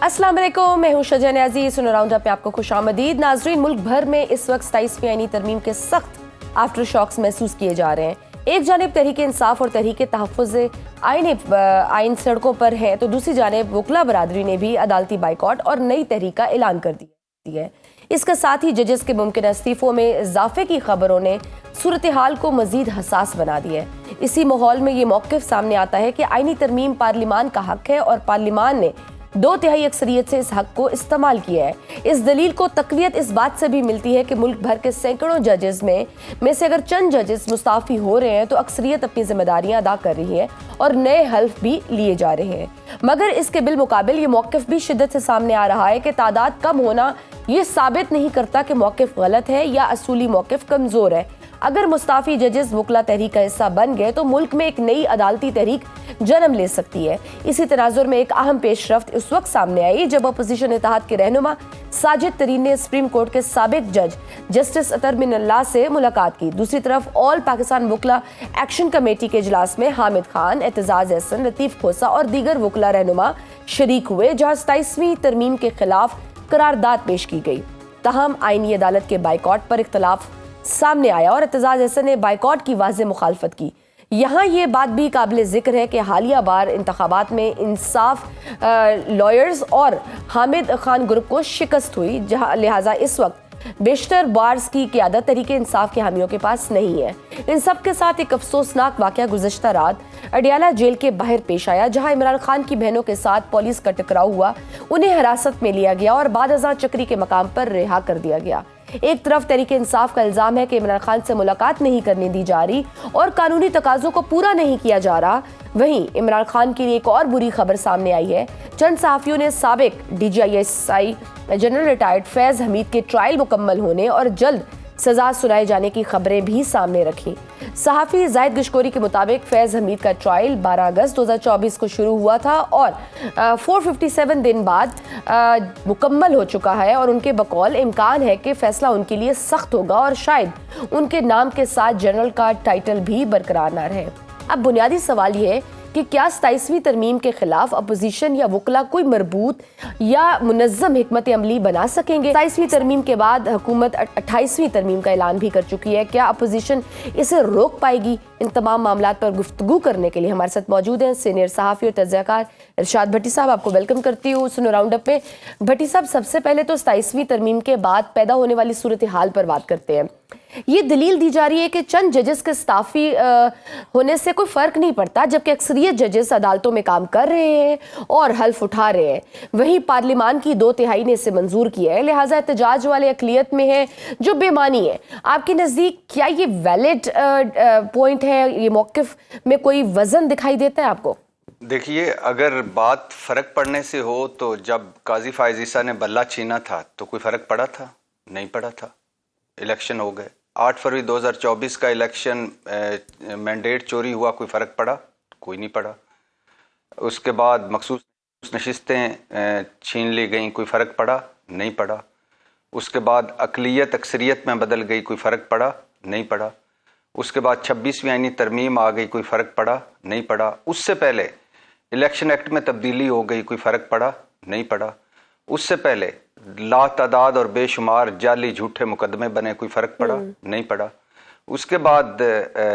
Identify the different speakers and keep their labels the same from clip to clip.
Speaker 1: अस्सलाम वालेकुम, मैं हूं शजा न्याजी। सुनो राउंडअप में आपको खुशामदीद। नाजरीन, मुल्क भर में इस वक्त 27वीं आईनी तरमीम के सख्त आफ्टर शॉक्स महसूस किए जा रहे हैं। एक जानिब तहरीक इंसाफ और तहरीक तहफ़्फ़ुज़ आइन सड़कों पर है, तो दूसरी जानिब वकला बरादरी ने भी अदालती बाइकॉट और नई तहरीक का ऐलान कर दिया है। इसके साथ ही जजेस के मुमकिन इस्तीफ़ों में इजाफे की खबरों ने सूरत हाल को मजीद हसास बना दिया है। इसी माहौल में ये मौक़िफ़ सामने आता है कि आईनी तरमीम पार्लिमान का हक है और पार्लिमान ने 2/3 अक्सरियत से इस हक को इस्तेमाल किया है। इस दलील को तक़वियत इस बात से भी मिलती है कि मुल्क भर के सैकड़ों जजेस में से अगर चंद जजेस मुस्ताफ़ी हो रहे हैं तो अक्सरियत अपनी जिम्मेदारियां अदा कर रही है और नए हल्फ भी लिए जा रहे हैं। मगर इसके बिलमुकाबिल ये मौक़िफ़ भी शिद्दत से सामने आ रहा है कि तादाद कम होना ये साबित नहीं करता कि मौक़िफ़ गलत है या असूली मौक़िफ़ कमज़ोर है। अगर मुस्ताफ़ी जजेस वकला तहरीक का हिस्सा बन गए तो मुल्क में एक नई अदालती तहरीक जन्म ले सकती है। इसी तनाजुर में एक अहम पेशरफ्त उस वक्त सामने आई जब अपोजिशन इत्तेहाद के रहनुमा साजिद तरीन ने सुप्रीम कोर्ट के साबिक जज जस्टिस अतर बिन अल्लाह से मुलाकात की। दूसरी तरफ ऑल पाकिस्तान वकला एक्शन कमेटी के इजलास में हामिद खान, एतजाज एहसन, लतीफ़ खोसा और दीगर वकला रहनुमा शरीक हुए, जहाँ 27वीं तरमीम के खिलाफ करारदाद पेश की गई। तहम आईनी अदालत के बाइकॉट पर इख्तलाफ सामने आया और एतजाज एहसन ने बाइकॉट की वाज़ेह मुखालफत की। यहाँ ये बात भी काबिल ज़िक्र है कि हालिया बार इंतखाबात में इंसाफ लॉयर्स और हामिद खान ग्रुप को शिकस्त हुई, जहाँ लिहाजा इस वक्त बेशतर बार्स की क़ियादत तहरीक इंसाफ के हामियों के पास नहीं है। इन सब के साथ एक अफसोसनाक वाक़या गुज़श्ता रात अडियाला जेल के बाहर पेश आया, जहां इमरान खान की बहनों के साथ पुलिस का टकराव हुआ, उन्हें हिरासत में लिया गया और बाद अज़ां चक्री के मकाम पर रिहा कर दिया गया। एक तरफ तहरीक इंसाफ का इल्ज़ाम है कि इमरान खान से मुलाकात नहीं करने दी जा रही और कानूनी तकाज़ों को पूरा नहीं किया जा रहा। वहीं इमरान खान के लिए एक और बुरी खबर सामने आई है। चंद सहाफ़ियों ने साबिक DGISI जनरल रिटायर्ड फैज़ हमीद के ट्रायल मुकम्मल होने और जल्द सजा सुनाए जाने की खबरें भी सामने रखी। सहाफ़ी जाहिद गशकोरी के मुताबिक फैज़ हमीद का ट्रायल 12 अगस्त 2024 को शुरू हुआ था और 457 दिन बाद मुकम्मल हो चुका है और उनके बकौल इम्कान है कि फ़ैसला उनके लिए सख्त होगा और शायद उनके नाम के साथ जनरल का टाइटल भी बरकरार न रहे। अब बुनियादी सवाल ये है कि क्या 27वीं तरमीम के खिलाफ अपोजिशन या वकला कोई मरबूत या मुनज़्ज़म हिकमत अमली बना सकेंगे? 27वीं तरमीम के बाद हुकूमत 28वीं तरमीम का ऐलान भी कर चुकी है। क्या अपोजिशन इसे रोक पाएगी? इन तमाम मामलात पर गुफ्तगू करने के लिए हमारे साथ मौजूद हैं सीनियर सहाफ़ी और तज़कियाकार इरशाद भट्टी साहब। आपको वेलकम करती हूँ सुनो राउंडअप में। भट्टी साहब, सबसे पहले तो 27वीं तरमीम के बाद पैदा होने वाली सूरत हाल पर बात करते हैं। ये दलील दी जा रही है कि चंद जजेस के इस्ताफ़ी होने से कोई फ़र्क नहीं पड़ता, जबकि अक्सरियत जजेस अदालतों में काम कर रहे हैं और हल्फ उठा रहे हैं। वहीं पार्लिमान की 2/3 ने इसे मंजूर किया है, लिहाजा एहतजाज वाले अक़लियत में है जो बेमानी है। आपके नज़दीक क्या ये वैलिड पॉइंट है? ये मौक़िफ़ में कोई वज़न दिखाई देता है आपको?
Speaker 2: देखिए, अगर बात फ़र्क पड़ने से हो तो जब काजी फ़ाइज़ ईसा ने बल्ला छीना था तो कोई फ़र्क पड़ा था? नहीं पड़ा था। इलेक्शन हो गए। 8 फरवरी 2024 का इलेक्शन मैंडेट चोरी हुआ, कोई फ़र्क पड़ा? कोई नहीं पड़ा। उसके बाद मखसूस नशिस्तें छीन ली गई, कोई फ़र्क पड़ा? नहीं पड़ा। उसके बाद अक़लियत अक्सरियत में बदल गई, कोई फ़र्क पड़ा? नहीं पड़ा। उसके बाद 26वीं आईनी तरमीम आ गई, कोई फ़र्क पड़ा? नहीं पड़ा। उससे पहले इलेक्शन एक्ट में तब्दीली हो गई, कोई फ़र्क पड़ा? नहीं पड़ा। उससे पहले लातादाद और बेशुमार जाली झूठे मुकदमे बने, कोई फ़र्क पड़ा? नहीं पड़ा। उसके बाद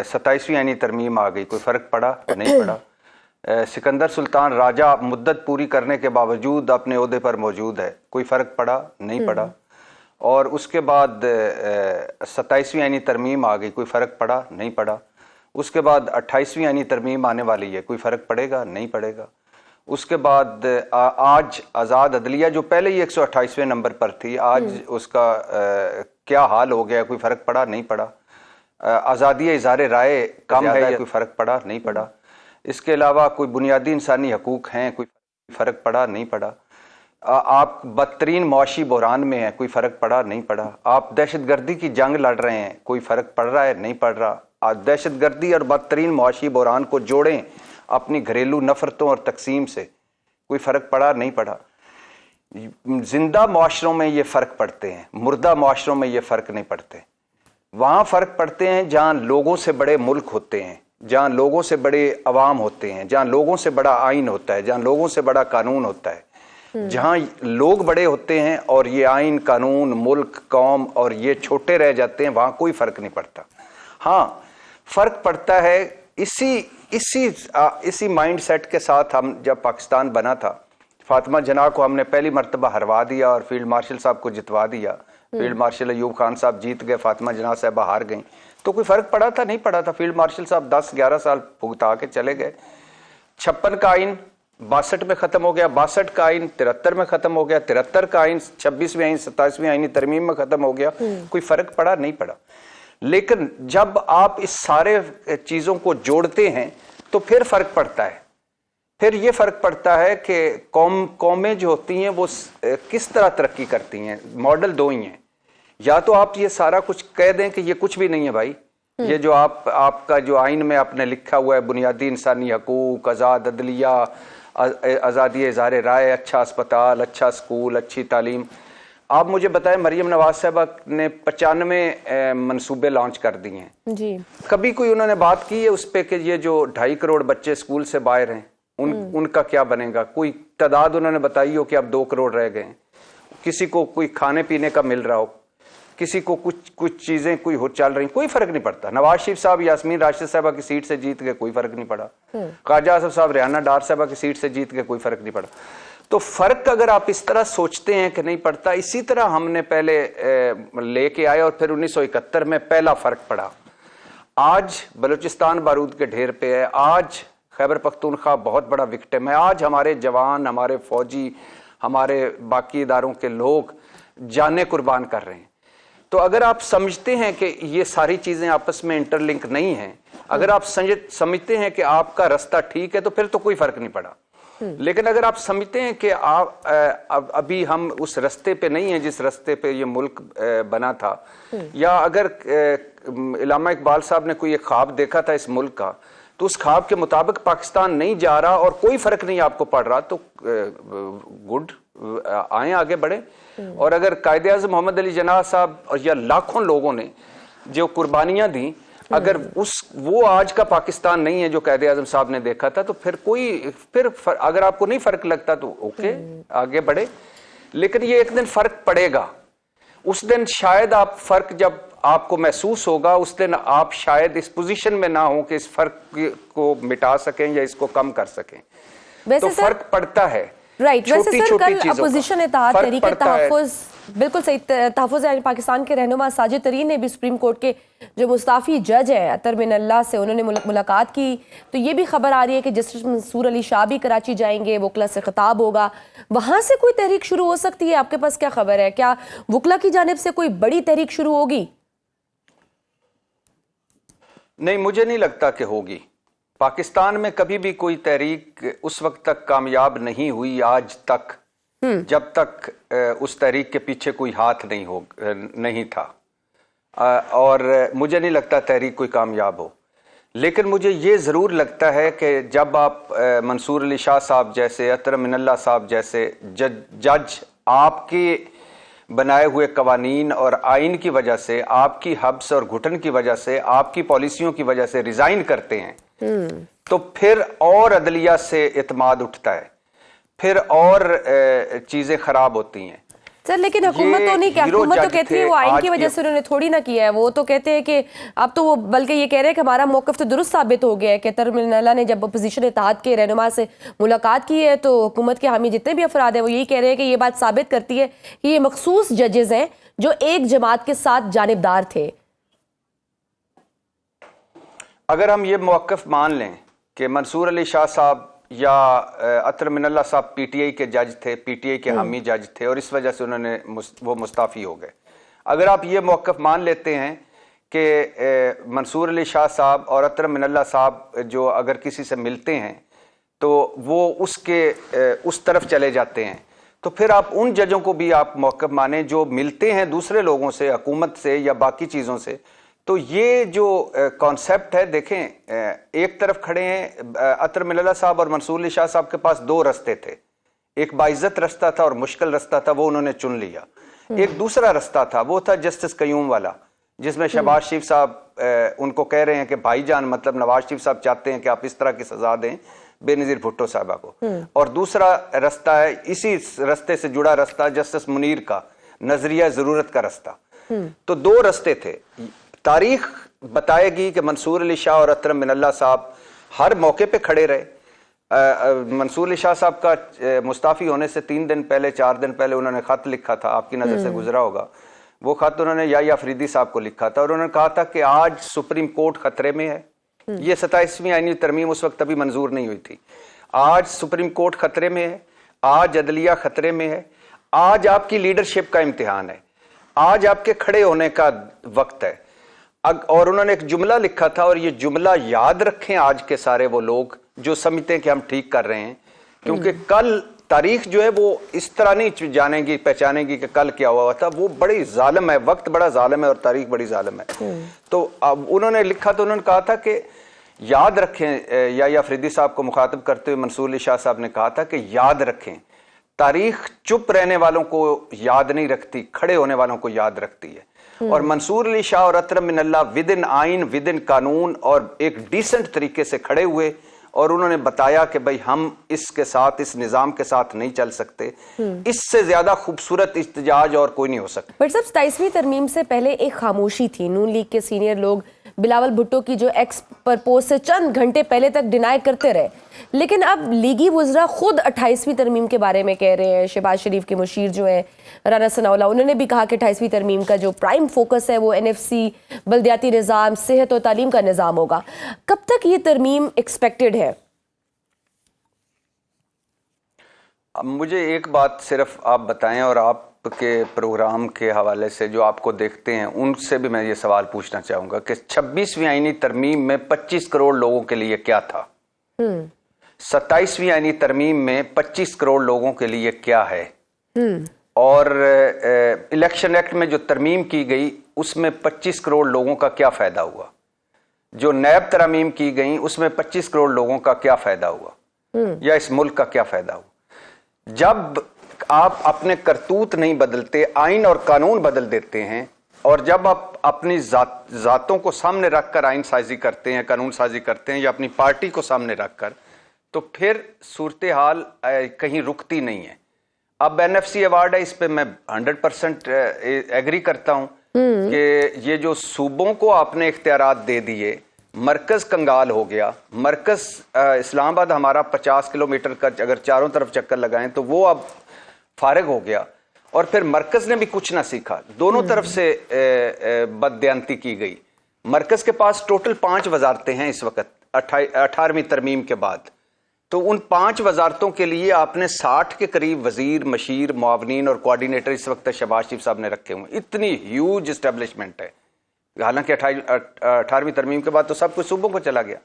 Speaker 2: 27वीं आईनी तरमीम आ गई, कोई फ़र्क पड़ा? नहीं पड़ा। सिकंदर सुल्तान राजा मुद्दत पूरी करने के बावजूद अपने ओहदे पर मौजूद है, कोई फ़र्क पड़ा? नहीं पड़ा। और उसके बाद 27वीं आईनी तरमीम आ गई, कोई फ़र्क पड़ा? नहीं पड़ा। उसके बाद 28वीं आईनी तरमीम आने वाली है, कोई फ़र्क पड़ेगा? नहीं पड़ेगा। उसके बाद आज आज़ाद अदलिया जो पहले ही 128वें नंबर पर थी, आज उसका क्या हाल हो गया, कोई फ़र्क पड़ा? नहीं पड़ा। आज़ादी इज़हार राय कम है, कोई फ़र्क पड़ा? नहीं पड़ा। इसके अलावा कोई बुनियादी इंसानी हकूक़ हैं, कोई फ़र्क पड़ा? नहीं पड़ा। आप बदतरीन मुआशी बहरान में हैं, कोई फ़र्क पड़ा? नहीं पड़ा। आप दहशतगर्दी की जंग लड़ रहे हैं, कोई फ़र्क पड़ रहा है? नहीं पड़ रहा। आप दहशतगर्दी और बदतरीन मुआशी बहरान को जोड़ें अपनी घरेलू नफरतों और तकसीम से, कोई फ़र्क पड़ा? नहीं पड़ा। जिंदा मुआशरों में ये फ़र्क पड़ते हैं, मुर्दा मुआशरों में ये फ़र्क नहीं पड़ते। वहाँ फ़र्क पड़ते हैं जहाँ लोगों से बड़े मुल्क होते हैं, जहाँ लोगों से बड़े अवाम होते हैं, जहाँ लोगों से बड़ा आइन होता है, जहाँ लोगों से बड़ा कानून होता है। जहां लोग बड़े होते हैं और ये आइन कानून मुल्क कौम और ये छोटे रह जाते हैं, वहां कोई फर्क नहीं पड़ता। हाँ, फर्क पड़ता है इसी माइंड सेट के साथ हम जब पाकिस्तान बना था, फातिमा जना को हमने पहली मर्तबा हरवा दिया और फील्ड मार्शल साहब को जितवा दिया। फील्ड मार्शल अयूब खान साहब जीत गए, फातिमा जना साहब हार गई, तो कोई फर्क पड़ा था? नहीं पड़ा था। फील्ड मार्शल साहब 10-11 साल भुगता के चले गए। 56 का आइन 62 में खत्म हो गया, 62 का आइन 73 में खत्म हो गया, 73 का आइन 26वीं आइन 27वीं आइनी तरमीम में खत्म हो गया। कोई फर्क पड़ा? नहीं पड़ा। लेकिन जब आप इस सारे चीजों को जोड़ते हैं तो फिर फर्क पड़ता है। फिर ये फर्क पड़ता है कि कौमें जो होती हैं वो किस तरह तरक्की करती हैं। मॉडल दो ही हैं, या तो आप ये सारा कुछ कह दें कि ये कुछ भी नहीं है भाई, ये जो आपका जो आइन में आपने लिखा हुआ है बुनियादी इंसानी हकूक, आज़ाद अदलिया, आज़ादी इज़हार राय, अच्छा अस्पताल, अच्छा स्कूल, अच्छी तालीम। आप मुझे बताएं, मरियम नवाज साहबा ने 95 मंसूबे लॉन्च कर दिए हैं जी। कभी कोई उन्होंने बात की है उस पर कि ये जो 2.5 करोड़ बच्चे स्कूल से बाहर हैं उनका क्या बनेगा? कोई तादाद उन्होंने बताई हो कि अब 2 करोड़ रह गए? किसी को कोई खाने पीने का मिल रहा हो, किसी को कुछ चीजें कोई हो चल रही, कोई फर्क नहीं पड़ता। नवाज शरीफ साहब यास्मीन राशिद साहबा की सीट से जीत गए, कोई फर्क नहीं पड़ा। ख्वाजा आसिफ साहब रेहाना डार साहबा की सीट से जीत गए, कोई फर्क नहीं पड़ा। तो फर्क अगर आप इस तरह सोचते हैं कि नहीं पड़ता, इसी तरह हमने पहले लेके आए और फिर 1971 में पहला फर्क पड़ा। आज बलूचिस्तान बारूद के ढेर पे है, आज खैबर पख्तूनख्वा बहुत बड़ा विक्टिम है, आज हमारे जवान, हमारे फौजी, हमारे बाकी इदारों के लोग जाने कुर्बान कर रहे हैं। तो अगर आप समझते हैं कि ये सारी चीजें आपस में इंटरलिंक नहीं हैं, अगर आप समझते हैं कि आपका रास्ता ठीक है, तो फिर तो कोई फर्क नहीं पड़ा। लेकिन अगर आप समझते हैं कि आप अभी हम उस रास्ते पे नहीं हैं जिस रास्ते पे ये मुल्क बना था, या अगर इल्लामा इकबाल साहब ने कोई एक ख्वाब देखा था इस मुल्क का, तो उस ख्वाब के मुताबिक पाकिस्तान नहीं जा रहा और कोई फर्क नहीं आपको पड़ रहा, तो गुड, आए आगे बढ़े। और अगर कायदे आज़म मोहम्मद अली जिन्नाह साहब और या लाखों लोगों ने जो कुर्बानियां दी, अगर वो आज का पाकिस्तान नहीं है जो कायदे आज़म साहब ने देखा था, तो फिर अगर आपको नहीं फर्क लगता तो ओके, आगे बढ़े। लेकिन ये एक दिन फर्क पड़ेगा। उस दिन शायद आप फर्क जब आपको महसूस होगा, उस दिन आप शायद इस पोजीशन में ना हो कि इस फर्क को मिटा सकें या इसको कम कर सकें। तो फर्क पड़ता है।
Speaker 1: राइट, वैसे सर कल अपोजिशन इत्तेहाद तहरीक तहफ़्फ़ुज़, बिल्कुल सही, तहफ़्फ़ुज़ पाकिस्तान के रहनुमा साजिद तरीन ने भी सुप्रीम कोर्ट के जो मुस्ताफ़ी जज है अतर मिनल्ला से उन्होंने मुलाकात की। तो ये भी खबर आ रही है कि जस्टिस मंसूर अली शाह भी कराची जाएंगे, वकला से खिताब होगा, वहां से कोई तहरीक शुरू हो सकती है? आपके पास क्या खबर है? क्या वकला की जानिब से कोई बड़ी तहरीक शुरू होगी?
Speaker 2: नहीं, मुझे नहीं लगता कि होगी। पाकिस्तान में कभी भी कोई तहरीक उस वक्त तक कामयाब नहीं हुई आज तक जब तक उस तहरीक के पीछे कोई हाथ नहीं था। और मुझे नहीं लगता तहरीक कोई कामयाब हो। लेकिन मुझे ये ज़रूर लगता है कि जब आप मंसूर अली शाह साहब जैसे, अतर मिनल्ला साहब जैसे जज आपके बनाए हुए कवानीन और आइन की वजह से, आपकी हब्स और घुटन की वजह से, आपकी पॉलिसियों की वजह से रिजाइन करते हैं, तो फिर और अदलिया से इत्माद उठता है, फिर और चीजें खराब होती हैं।
Speaker 1: सर लेकिन हुकूमत तो नहीं, क्या हुकूमत तो कहती है वो आइन की वजह से उन्होंने थोड़ी ना किया है। वो तो कहते हैं कि अब तो वो बल्कि ये कह रहे हैं कि हमारा मौक़िफ़ तो दुरुस्त साबित हो गया है कि अतर मिनल्ला ने जब अपोजिशन इत्तेहाद के रहनुमा से मुलाकात की है, तो हुकूमत के हामी जितने भी अफराद हैं वो यही कह रहे हैं कि ये बात साबित करती है कि ये मखसूस जजेस हैं जो एक जमात के साथ जानिबदार थे।
Speaker 2: अगर हम ये मौक़िफ़ मान लें कि मंसूर अली शाह साहब या अतर मिनल्ला साहब पीटीआई के जज थे, पीटीआई के हामी जज थे और इस वजह से उन्होंने वो मुस्ताफ़ी हो गए, अगर आप ये मौक़िफ़ मान लेते हैं कि मंसूर अली शाह साहब और अतर मिनल्ला साहब जो अगर किसी से मिलते हैं तो वो उस तरफ चले जाते हैं, तो फिर आप उन जजों को भी आप मौक़िफ़ माने जो मिलते हैं दूसरे लोगों से, हुकूमत से या बाकी चीज़ों से। तो ये जो कॉन्सेप्ट है, देखें एक तरफ खड़े हैं अतर मिनल्ला साहब और मंसूर अली शाह साहब के पास दो रास्ते थे, एक बाइज्जत रास्ता था और मुश्किल रास्ता था, वो उन्होंने चुन लिया। एक दूसरा रास्ता था, वो था जस्टिस कयूम वाला, जिसमें शहबाज शरीफ साहब उनको कह रहे हैं कि भाईजान, मतलब नवाज शरीफ साहब चाहते हैं कि आप इस तरह की सजा दें बेनजीर भुट्टो साहबा को, और दूसरा रास्ता है इसी रास्ते से जुड़ा रास्ता जस्टिस मुनीर का नजरिया जरूरत का रास्ता। तो दो रास्ते थे। तारीख बताएगी कि मंसूर अली शाह और अतरम मिनल्ला साहब हर मौके पे खड़े रहे। मंसूर अली शाह साहब का मुस्ताफी होने से 3 दिन पहले 4 दिन पहले उन्होंने खत लिखा था, आपकी नजर से गुजरा होगा। वो खत उन्होंने याह्या अफरीदी साहब को लिखा था और उन्होंने कहा था कि आज सुप्रीम कोर्ट खतरे में है। ये 27वीं आईनी तरमीम उस वक्त अभी मंजूर नहीं हुई थी। आज सुप्रीम कोर्ट खतरे में है, आज अदलिया खतरे में है, आज आपकी लीडरशिप का इम्तिहान है, आज आपके खड़े होने का वक्त है। और उन्होंने एक जुमला लिखा था, और ये जुमला याद रखें आज के सारे वो लोग जो समझते हैं कि हम ठीक कर रहे हैं, क्योंकि कल तारीख जो है वो इस तरह नहीं जानेगी पहचानेगी कि कल क्या हुआ था। वो बड़ी जालिम है, वक्त बड़ा जालिम है और तारीख बड़ी जालिम है। तो अब उन्होंने लिखा, तो उन्होंने कहा था कि याद रखें, या अफरीदी साहब को मुखातब करते हुए मंसूर अली शाह साहब ने कहा था कि याद रखें, तारीख चुप रहने वालों को याद नहीं रखती, खड़े होने वालों को याद रखती है। और मंसूर अली शाह और अतरम मिनल्ला विद इन आइन, विद इन कानून और एक डिसेंट तरीके से खड़े हुए और उन्होंने बताया कि भाई हम इसके साथ, इस निजाम के साथ नहीं चल सकते। इससे ज्यादा खूबसूरत इस्तिजाज और कोई नहीं हो सकता।
Speaker 1: बट साहब 27वीं तरमीम से पहले एक खामोशी थी। नून लीग के सीनियर लोग बिलावल भुट्टो की जो एक्स परपोज से चंद घंटे पहले तक डिनाई करते रहे, लेकिन अब लीगी वुज़रा खुद 28वीं तरमीम के बारे में कह रहे हैं। शहबाज शरीफ के मुशीर जो है राना सनाउल्लाह, उन्होंने भी कहा कि 28वीं तरमीम का जो प्राइम फोकस है वो NFC, बल्दियाती निज़ाम, सेहत और तालीम का निज़ाम होगा। कब तक ये तरमीम एक्सपेक्टेड है?
Speaker 2: अब मुझे एक बात सिर्फ आप बताएं, और आपके प्रोग्राम के हवाले से जो आपको देखते हैं उनसे भी मैं ये सवाल पूछना चाहूँगा कि 26वीं आईनी तरमीम में 25 करोड़ लोगों के लिए क्या था? 27वीं आईनी तरमीम में 25 करोड़ लोगों के लिए क्या है? और इलेक्शन एक्ट में जो तरमीम की गई उसमें 25 करोड़ लोगों का क्या फ़ायदा हुआ? जो नैब तरमीम की गई उसमें 25 करोड़ लोगों का क्या फ़ायदा हुआ? या इस मुल्क का क्या फ़ायदा हुआ? जब आप अपने करतूत नहीं बदलते, आइन और कानून बदल देते हैं, और जब आप अपनी जातों को सामने रखकर आइन साजी करते हैं, कानून साजी करते हैं, या अपनी पार्टी को सामने रखकर, तो फिर सूरत हाल कहीं रुकती नहीं है। अब NFC अवार्ड है, इस पे मैं 100% एग्री करता हूं कि ये जो सूबों को आपने इख्तियारात दे दिए, मरकज कंगाल हो गया। मरकज इस्लामाबाद हमारा 50 किलोमीटर का अगर चारों तरफ चक्कर लगाएं तो वो अब फारिग हो गया, और फिर मरकज ने भी कुछ ना सीखा। दोनों तरफ से बददियानती की गई। मरकज के पास टोटल 5 वजारतें हैं इस वक्त 18वीं तरमीम के बाद। तो उन 5 वजारतों के लिए आपने 60 के करीब वजीर, मशीर, मुआवनीन और कोऑर्डिनेटर इस वक्त शहबाज शरीफ साहब ने रखे हुए। इतनी ह्यूज एस्टेब्लिशमेंट है। हालांकि 18वीं तरमीम के बाद तो सब कुछ सूबों को चला गया।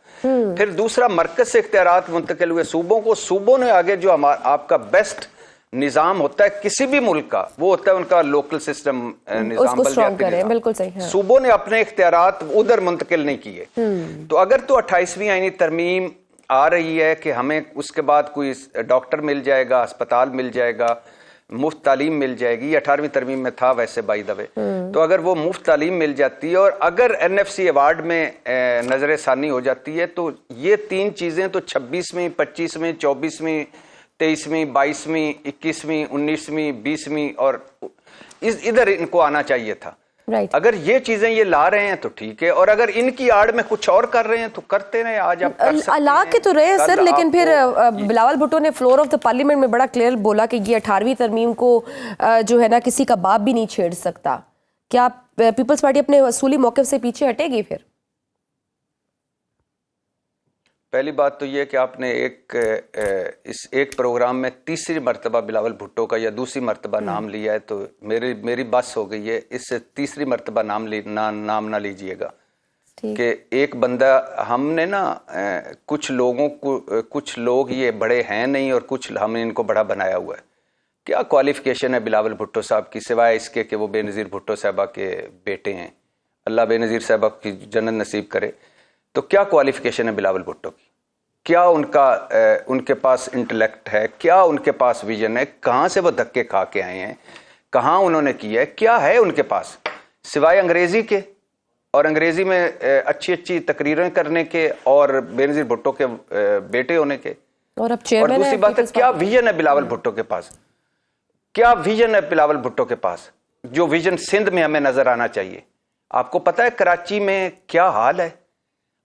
Speaker 2: फिर दूसरा, मरकज से इख्तियारात मुंतकिल हुए सूबों को। सूबों ने आगे जो आपका बेस्ट निजाम होता है किसी भी मुल्क का, वो होता है उनका लोकल सिस्टम निजाम,
Speaker 1: बिल्कुल सही है।
Speaker 2: सूबों ने अपने इख्तियारात उधर मुंतकिल नहीं किए। तो अगर तो 28वीं आईनी तरमीम आ रही है कि हमें उसके बाद कोई डॉक्टर मिल जाएगा, अस्पताल मिल जाएगा, मुफ्त तालीम मिल जाएगी, 18वीं तरमीम में था वैसे बाय द वे, तो अगर वो मुफ्त तालीम मिल जाती है और अगर NFC अवार्ड में नजर सानी हो जाती है, तो ये 3 चीजें तो 26वीं, 25वीं, 24वीं, 23वीं, 22वीं, 21वीं, 19वीं, 20वीं और इधर इनको आना चाहिए था। अगर ये चीजें ये ला रहे हैं तो ठीक है, और अगर इनकी आड़ में कुछ और कर रहे हैं तो करते रहे। आज आप
Speaker 1: ला के तो रहे सर, लेकिन फिर बिलावल भुट्टो ने फ्लोर ऑफ द पार्लियामेंट में बड़ा क्लियर बोला कि ये 18वीं तरमीम को जो है ना किसी का बाप भी नहीं छेड़ सकता। क्या पीपल्स पार्टी अपने असूली मौक़िफ़ से पीछे हटेगी? फिर
Speaker 2: पहली बात तो ये कि आपने इस एक प्रोग्राम में तीसरी मर्तबा बिलावल भुट्टो का या दूसरी मर्तबा नाम लिया है, तो मेरी बस हो गई है। इससे तीसरी मर्तबा नाम ना लीजिएगा कि एक बंदा, हमने ना कुछ लोगों को, कुछ लोग ये बड़े हैं नहीं और कुछ हमने इनको बड़ा बनाया हुआ है। क्या क्वालिफिकेशन है बिलावल भुट्टो साहब की, सिवाय इसके कि वो बेनज़ीर भुट्टो साहबा के बेटे हैं। अल्लाह बेनज़ीर साहबा की जन्नत नसीब करे। तो क्या क्वालिफिकेशन है बिलावल भुट्टो की? क्या उनके पास इंटेलेक्ट है? क्या उनके पास विजन है? कहाँ से वो धक्के खा के आए हैं? कहाँ उन्होंने किया है? क्या है उनके पास सिवाय अंग्रेजी के? और अंग्रेजी में अच्छी अच्छी तकरीरें करने के और बेनज़ीर भुट्टो के बेटे होने के।
Speaker 1: और अब
Speaker 2: और
Speaker 1: चेयरमैन
Speaker 2: दूसरी बात है, क्या विजन है बिलावल भुट्टो के पास? क्या विजन है बिलावल भुट्टो के पास, जो विजन सिंध में हमें नजर आना चाहिए? आपको पता है कराची में क्या हाल है?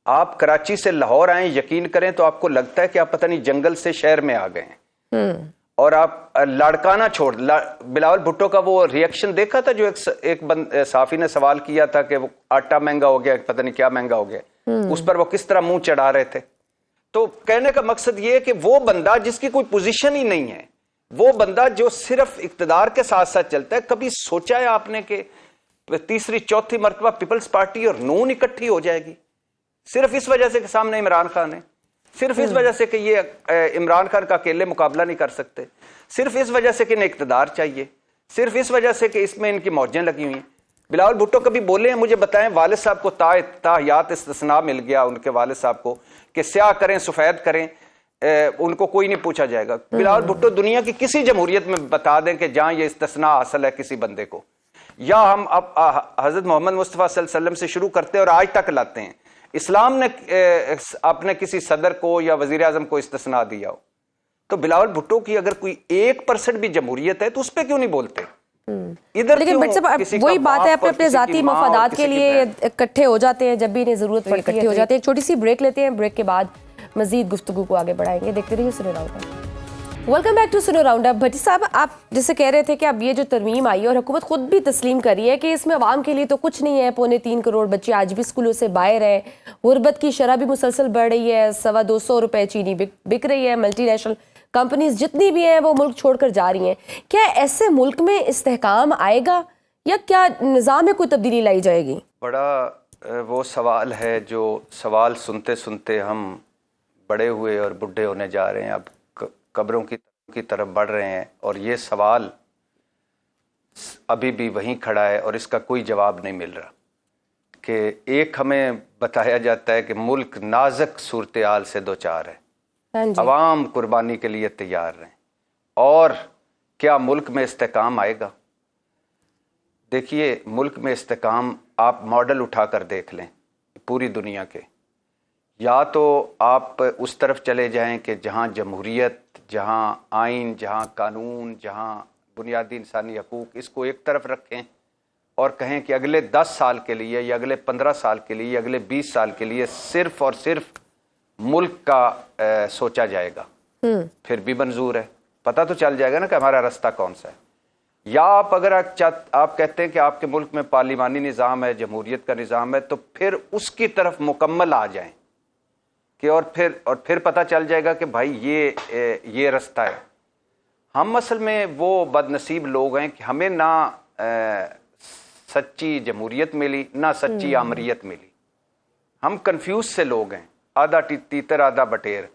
Speaker 2: आप कराची से लाहौर आए, यकीन करें तो आपको लगता है कि आप पता नहीं जंगल से शहर में आ गए हैं। और आप लाड़काना बिलावल भुट्टो का वो रिएक्शन देखा था जो एक साफी ने सवाल किया था कि वो आटा महंगा हो गया, पता नहीं क्या महंगा हो गया, उस पर वो किस तरह मुंह चढ़ा रहे थे। तो कहने का मकसद ये है कि वो बंदा जिसकी कोई पोजीशन ही नहीं है, वो बंदा जो सिर्फ इक्तदार के साथ साथ चलता है, कभी सोचा है आपने कि तीसरी चौथी मर्तबा पीपल्स पार्टी और नून इकट्ठी हो जाएगी सिर्फ इस वजह से कि सामने इमरान खान है, सिर्फ इस वजह से कि ये इमरान खान का अकेले मुकाबला नहीं कर सकते, सिर्फ इस वजह से कि इन्हें इक्तदार चाहिए, सिर्फ इस वजह से कि इसमें इनकी मौजें लगी हुई हैं। बिलावल भुट्टो कभी बोले हैं मुझे बताएं, वालिद साहब को ताहयात इस्तिस्ना मिल गया उनके वालिद साहब को कि स्याह करें सफेद करें, उनको कोई नहीं पूछा जाएगा। बिलावल भुट्टो दुनिया की किसी जमहूरियत में बता दें कि जहां ये इस्तिस्ना हासिल है किसी बंदे को, या हम अब हजरत मोहम्मद मुस्तफ़ा सल्लल्लाहु अलैहि वसल्लम से शुरू करते हैं और आज तक लाते हैं, इस्लाम ने अपने किसी सदर को या वजीर आजम को इस्तिस्ना दिया हो, तो बिलावल भुट्टो की अगर कोई 1% भी जमहूरियत है तो उस पर क्यों नहीं बोलते? इधर
Speaker 1: लेकिन वही बात है, अपने अपने जाती मफादात के लिए इकट्ठे हो जाते हैं, जब भी इन्हें जरूरत पड़ती है इकट्ठे हो जाते हैं। एक छोटी सी ब्रेक लेते हैं, ब्रेक के बाद मजीद गुफ्तगू को आगे बढ़ाएंगे। देखते रहिए सुनो राउंडअप। वेलकम बैक टू सुनो राउंडअप। भट्टी साहब, आप जैसे कह रहे थे कि अब ये जो तरमीम आई है और हुकूमत खुद भी तस्लीम कर रही है कि इसमें अवाम के लिए तो कुछ नहीं है, 3.25 करोड़ बच्चे आज भी स्कूलों से बाहर हैं, गुर्बत की शरह भी मुसलसल बढ़ रही है, 225 रुपए चीनी बिक रही है, मल्टीनेशनल कंपनीज जितनी भी हैं वो मुल्क छोड़कर जा रही हैं। क्या ऐसे मुल्क में इस्तेहकाम आएगा या क्या निज़ाम में कोई तब्दीली लाई जाएगी?
Speaker 2: बड़ा वो सवाल है जो सवाल सुनते सुनते हम बड़े हुए और बुढ़े होने जा रहे हैं, अब कब्रों की तरफ बढ़ रहे हैं, और ये सवाल अभी भी वहीं खड़ा है और इसका कोई जवाब नहीं मिल रहा। कि एक हमें बताया जाता है कि मुल्क नाजुक सूरत हाल से दो चार है, अवाम कुर्बानी के लिए तैयार हैं, और क्या मुल्क में इस्तेकाम आएगा? देखिए, मुल्क में इस्तेकाम आप मॉडल उठाकर देख लें पूरी दुनिया के, या तो आप उस तरफ चले जाएं कि जहां जमहूरियत, जहां आइन, जहां कानून, जहां बुनियादी इंसानी हकूक़, इसको एक तरफ रखें और कहें कि अगले 10 साल के लिए या अगले 15 साल के लिए या अगले 20 साल के लिए सिर्फ और सिर्फ मुल्क का सोचा जाएगा, फिर भी मंजूर है, पता तो चल जाएगा ना कि हमारा रास्ता कौन सा है। या आप अगर आप कहते हैं कि आपके मुल्क में पार्लिमानी निज़ाम है, जमहूरियत का निज़ाम है, तो फिर उसकी तरफ मुकम्मल आ जाएं कि और फिर पता चल जाएगा कि भाई ये रास्ता है। हम असल में वो बदनसीब लोग हैं कि हमें ना सच्ची जमहूरियत मिली ना सच्ची आमरीत मिली, हम कंफ्यूज से लोग हैं, आधा तीतर आधा बटेर।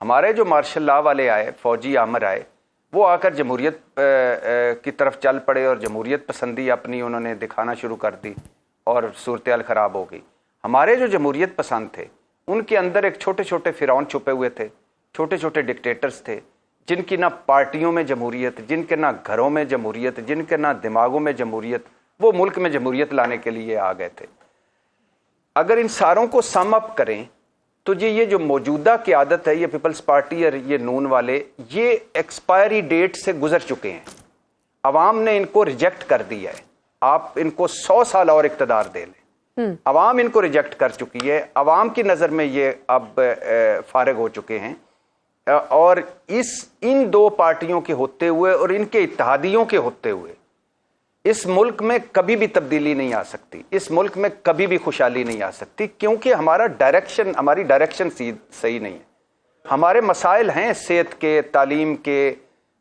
Speaker 2: हमारे जो मार्शल लॉ वाले आए, फौजी आमर आए, वो आकर जमहूरियत की तरफ चल पड़े और जमहूरियत पसंदी अपनी उन्होंने दिखाना शुरू कर दी और सूरत हाल ख़राब हो गई। हमारे जो जमहूरियत पसंद थे उनके अंदर एक छोटे छोटे फिरौन छुपे हुए थे, छोटे छोटे डिक्टेटर्स थे, जिनकी ना पार्टियों में जमहूरियत, जिनके ना घरों में जमहूरियत, जिनके ना दिमागों में जमहूरियत, वो मुल्क में जमहूरियत लाने के लिए आ गए थे। अगर इन सारों को सम अप करें तो ये जो मौजूदा की आदत है, ये पीपल्स पार्टी और ये नून वाले, ये एक्सपायरी डेट से गुजर चुके हैं। अवाम ने इनको रिजेक्ट कर दिया है। आप इनको 100 साल और इक़्तिदार दे लें, अवाम इनको रिजेक्ट कर चुकी है। अवाम की नज़र में ये अब फारिग हो चुके हैं, और इन दो पार्टियों के होते हुए और इनके इत्तेहादियों के होते हुए इस मुल्क में कभी भी तब्दीली नहीं आ सकती, इस मुल्क में कभी भी खुशहाली नहीं आ सकती, क्योंकि हमारी डायरेक्शन सही नहीं है। हमारे मसाइल हैं सेहत के, तालीम के,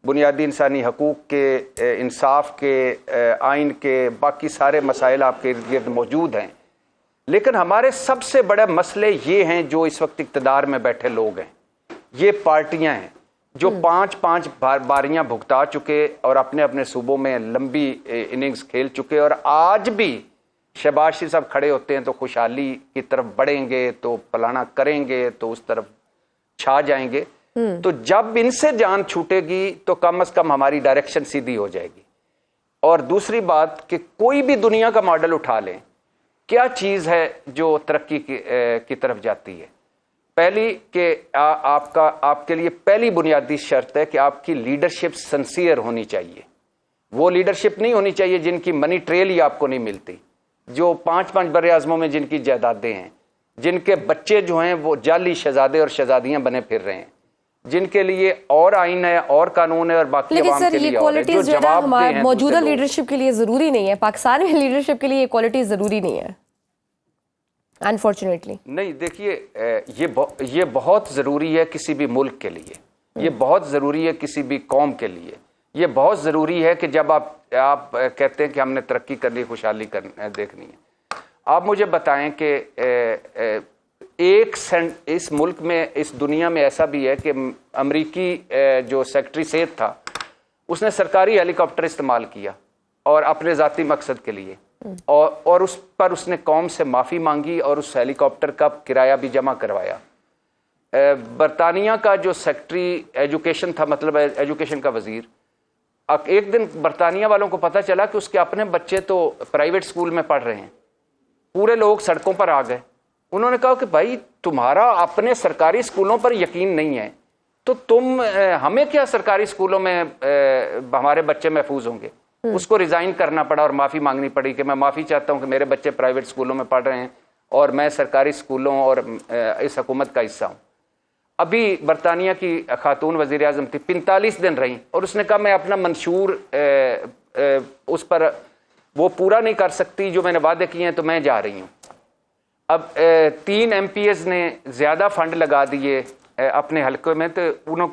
Speaker 2: बुनियादी इंसानी हकूक़ के, इंसाफ के, आइन के, बाकी सारे मसाइल आपके इर्द गिर्द मौजूद हैं, लेकिन हमारे सबसे बड़े मसले ये हैं जो इस वक्त इक़्तिदार में बैठे लोग हैं, ये पार्टियां हैं जो 5-5 बारियां भुगता चुके और अपने अपने सूबों में लंबी इनिंग्स खेल चुके, और आज भी शहबाज शरीफ साहब खड़े होते हैं तो खुशहाली की तरफ बढ़ेंगे, तो फलाना करेंगे, तो उस तरफ छा जाएंगे। तो जब इनसे जान छूटेगी तो कम से कम हमारी डायरेक्शन सीधी हो जाएगी। और दूसरी बात कि कोई भी दुनिया का मॉडल उठा लें,
Speaker 3: क्या चीज़ है जो तरक्की की तरफ जाती है? पहली कि आपके लिए पहली बुनियादी शर्त है कि आपकी लीडरशिप सिंसियर होनी चाहिए। वो लीडरशिप नहीं होनी चाहिए जिनकी मनी ट्रेल ही आपको नहीं मिलती, जो 5-5 बड़े आज़मों में जिनकी जायदादें हैं, जिनके बच्चे जो हैं वो जाली शहजादे और शहजादियां बने फिर रहे हैं, जिनके लिए और आइन है और कानून है और बाकी
Speaker 1: लेकिन
Speaker 3: अवाम
Speaker 1: सर
Speaker 3: के
Speaker 1: ये
Speaker 3: लिए और है, जो
Speaker 1: क्वालिटीज जो है ना
Speaker 3: जवाब
Speaker 1: हमारे मौजूदा
Speaker 3: लोग।
Speaker 1: लीडरशिप के लिए जरूरी नहीं है, पाकिस्तान में लीडरशिप के लिए ये क्वालिटीज जरूरी नहीं है अनफॉर्चुनेटली।
Speaker 3: नहीं, देखिए ये बहुत ज़रूरी है किसी भी मुल्क के लिए, ये बहुत ज़रूरी है किसी भी कौम के लिए, ये बहुत ज़रूरी है कि जब आप कहते हैं कि हमने तरक्की करनी, खुशहाली देखनी है। आप मुझे बताएं कि इस मुल्क में, इस दुनिया में ऐसा भी है कि अमरीकी जो सेक्रेटरी सेहत था उसने सरकारी हेलीकॉप्टर इस्तेमाल किया और अपने ज़ाती मकसद के लिए, और उस पर उसने कौम से माफ़ी मांगी और उस हेलीकॉप्टर का किराया भी जमा करवाया। बरतानिया का जो सेक्रेटरी एजुकेशन था, मतलब एजुकेशन का वजीर, एक दिन बरतानिया वालों को पता चला कि उसके अपने बच्चे तो प्राइवेट स्कूल में पढ़ रहे हैं। पूरे लोग सड़कों पर आ गए। उन्होंने कहा कि भाई तुम्हारा अपने सरकारी स्कूलों पर यकीन नहीं है तो तुम हमें क्या सरकारी स्कूलों में हमारे बच्चे महफूज होंगे। उसको रिज़ाइन करना पड़ा और माफ़ी मांगनी पड़ी कि मैं माफ़ी चाहता हूं कि मेरे बच्चे प्राइवेट स्कूलों में पढ़ रहे हैं और मैं सरकारी स्कूलों और इस हुकूमत का हिस्सा हूं। अभी बरतानिया की खातून वज़ीर आज़म थी, 45 दिन रही और उसने कहा मैं अपना मंशूर उस पर वो पूरा नहीं कर सकती जो मैंने वादे किए हैं, तो मैं जा रही हूँ। अब 3 MPs ने ज़्यादा फंड लगा दिए अपने हल्के में, तो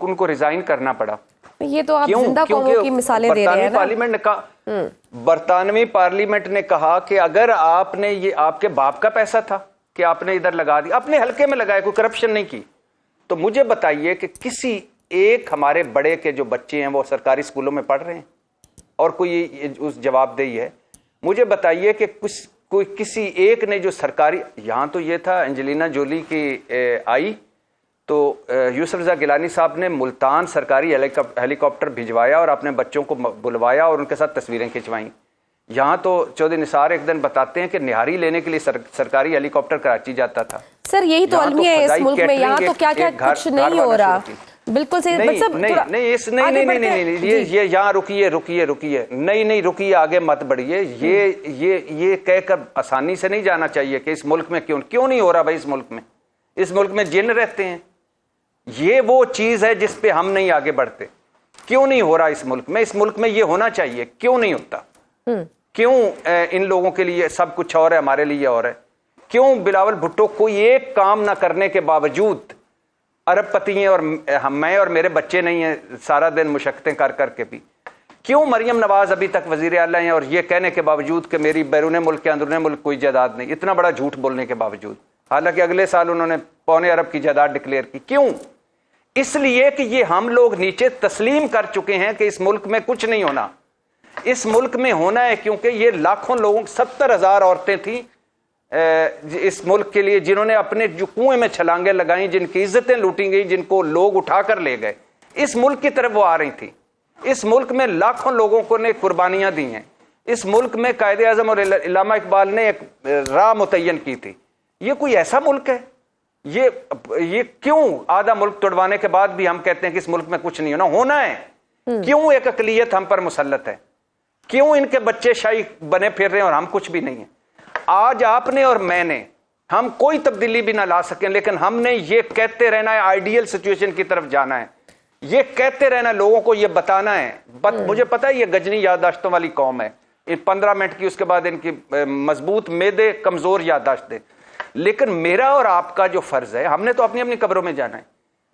Speaker 3: उनको रिज़ाइन करना पड़ा।
Speaker 1: ये तो आप जिंदा कौमों की मिसालें दे रहे हैं ना।
Speaker 3: पार्लियामेंट ने कहा, बरतानवी पार्लियामेंट ने कहा कि अगर आपने ये आपके बाप का पैसा था कि आपने इधर लगा दिया, अपने हल्के में लगाया, कोई करप्शन नहीं की, तो मुझे बताइए कि किसी एक हमारे बड़े के जो बच्चे हैं वो सरकारी स्कूलों में पढ़ रहे हैं और कोई उस जवाबदेही है? मुझे बताइए कि कोई किसी एक ने जो सरकारी, यहाँ तो ये था एंजेलिना जोली की आई तो यूसुफ रज़ा गिलानी साहब ने मुल्तान सरकारी हेलीकॉप्टर भिजवाया और अपने बच्चों को बुलवाया और उनके साथ तस्वीरें खिंचवाईं। यहाँ तो चौधरी निसार एक दिन बताते हैं कि निहारी लेने के लिए सरकारी हेलीकॉप्टर कराची जाता था।
Speaker 1: सर यही तो अलमिया है इस मुल्क में, यहाँ तो क्या क्या कुछ नहीं हो रहा। बिल्कुल सही।
Speaker 3: नहीं, ये यहाँ रुकिए, नहीं रुकिए, आगे मत बढ़िए। ये कहकर आसानी से नहीं जाना चाहिए कि इस मुल्क में क्यों नहीं हो रहा भाई। इस मुल्क में जिन रहते हैं, ये वो चीज है जिस पे हम नहीं आगे बढ़ते। क्यों नहीं हो रहा इस मुल्क में ये होना चाहिए, क्यों नहीं होता? क्यों इन लोगों के लिए सब कुछ और है, हमारे लिए और है? क्यों बिलावल भुट्टो कोई एक काम ना करने के बावजूद अरबपति हैं और मैं और मेरे बच्चे नहीं हैं, सारा दिन मुशक्कतें कर करके भी? क्यों मरियम नवाज अभी तक वजीर आला हैं और ये कहने के बावजूद कि मेरी बैरून मुल्क के अंदरून मुल्क कोई जायदाद नहीं, इतना बड़ा झूठ बोलने के बावजूद, हालांकि अगले साल उन्होंने 2.25 अरब की जायदाद डिक्लेयर की। क्यों? इसलिए कि ये हम लोग नीचे तस्लीम कर चुके हैं कि इस मुल्क में कुछ नहीं होना। इस मुल्क में होना है, क्योंकि ये लाखों लोगों, 70,000 औरतें थी इस मुल्क के लिए जिन्होंने अपने जो कुएं में छलांगे लगाई, जिनकी इज्जतें लूटी गई, जिनको लोग उठाकर ले गए, इस मुल्क की तरफ वो आ रही थी। इस मुल्क में लाखों लोगों को ने कुर्बानियां दी हैं। इस मुल्क में कायदे आजम और इल्लामा इकबाल ने एक राह मुतय्यन की थी। ये कोई ऐसा मुल्क है? ये क्यों आधा मुल्क तोड़वाने के बाद भी हम कहते हैं कि इस मुल्क में कुछ नहीं होना है? क्यों एक अकलियत हम पर मुसल्लत है? क्यों इनके बच्चे शाही बने फिर रहे हैं और हम कुछ भी नहीं है? आज आपने और मैंने, हम कोई तब्दीली भी ना ला सकें, लेकिन हमने ये कहते रहना है आइडियल सिचुएशन की तरफ जाना है, ये कहते रहना, लोगों को ये बताना है। मुझे पता है ये गजनी याददाश्तों वाली कौम है, 15 मिनट की, उसके बाद इनकी मजबूत मेदे कमजोर याददाश्त दे। लेकिन मेरा और आपका जो फर्ज है, हमने तो अपनी अपनी कब्रों में जाना है।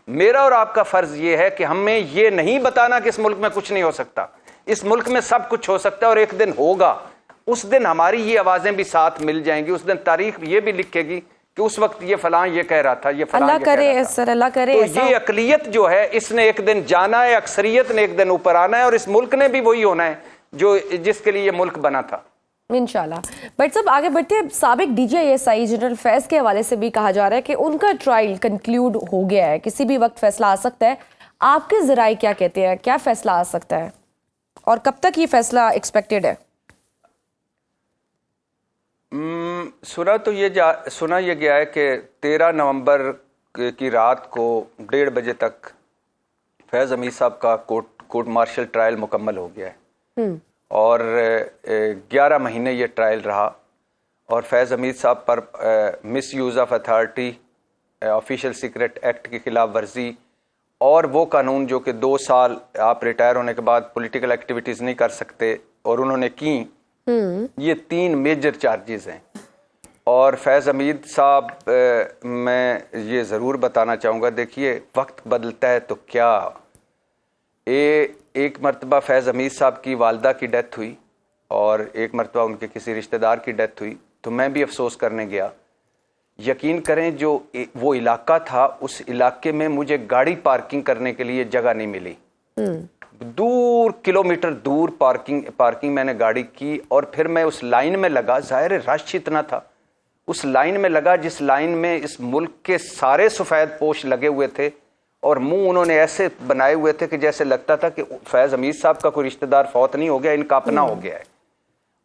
Speaker 3: मेरा और आपका फर्ज ये है कि हमें ये नहीं बताना कि इस मुल्क में कुछ नहीं हो सकता। इस मुल्क में सब कुछ हो सकता है और एक दिन होगा। उस दिन हमारी ये आवाजें भी साथ मिल जाएंगी। उस दिन तारीख ये भी लिखेगी कि उस वक्त ये फलां ये कह रहा था, ये फलां
Speaker 1: अल्लाह करे सर, अल्लाह करे।
Speaker 3: तो ये अकलियत जो है, इसने एक दिन जाना है, अक्सरियत ने एक दिन ऊपर आना है और इस मुल्क ने भी वही होना है जो जिसके लिए ये मुल्क बना था, इंशाल्लाह।
Speaker 1: बट सब आगे बढ़ते हैं। साबिक DGISI जनरल फैज के हवाले से भी कहा जा रहा है कि उनका ट्रायल कंक्लूड हो गया है, किसी भी वक्त फैसला आ सकता है। आपके जराए क्या कहते हैं, क्या फैसला आ सकता है और कब तक ये फैसला एक्सपेक्टेड है?
Speaker 3: सुना ये गया है कि 13 नवंबर की रात को 1:30 बजे तक फैज़ हमीद साहब का कोर्ट मार्शल ट्रायल मुकम्मल हो गया है और 11 महीने ये ट्रायल रहा और फैज़ हमीद साहब पर miss use of authority, official secret act की खिलाफ वर्जी और वो कानून जो कि 2 साल आप रिटायर होने के बाद पॉलिटिकल एक्टिविटीज़ नहीं कर सकते और उन्होंने की, ये 3 मेजर चार्जेस हैं। और फैज़ हमीद साहब, मैं ये ज़रूर बताना चाहूँगा, देखिए वक्त बदलता है तो क्या, एक मरतबा फैज़ हमीद साहब की वालदा की डेथ हुई और एक मरतबा उनके किसी रिश्तेदार की डेथ हुई तो मैं भी अफसोस करने गया। यकीन करें जो वो इलाका था, उस इलाके में मुझे गाड़ी पार्किंग करने के लिए जगह नहीं मिली। दूर, किलोमीटर दूर पार्किंग मैंने गाड़ी की और फिर मैं उस लाइन में लगा। ज़ाहिर है रश इतना था, उस लाइन में लगा जिस लाइन में इस मुल्क के सारे सफ़ेद पोश लगे हुए थे और मुंह उन्होंने ऐसे बनाए हुए थे कि जैसे लगता था कि फैज़ हमीद साहब का कोई रिश्तेदार फौत नहीं हो गया, इनका अपना हो गया है।